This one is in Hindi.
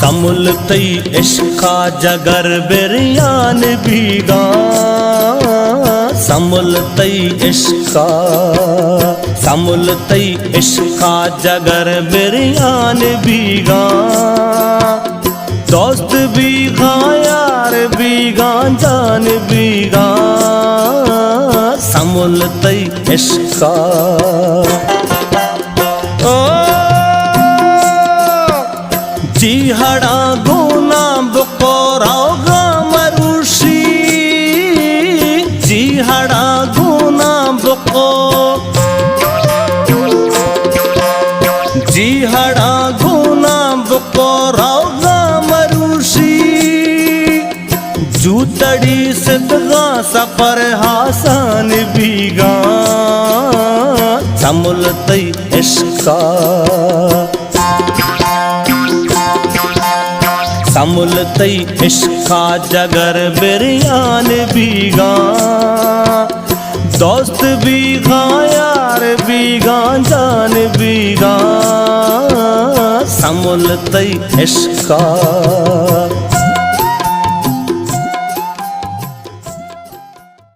समलतई इश्का जगर बिरयान बीगा समलतई इश्का जगर बिरयान बीगा दोस्त बीगा यार बीगा जान बीगा समलतई इश्का जी हड़ा गुना बकोरागा मरुषी जी हड़ा गुना बको जी हड़ा गुना बकोरागा मरुषी जूतड़ी सिद्धगा सफर हासान बीगा समलतई इश्का समलतई इश्का जगर बिरयान बीगा दोस्त बीगा यार बीगा जान बीगा समलतई इश्का।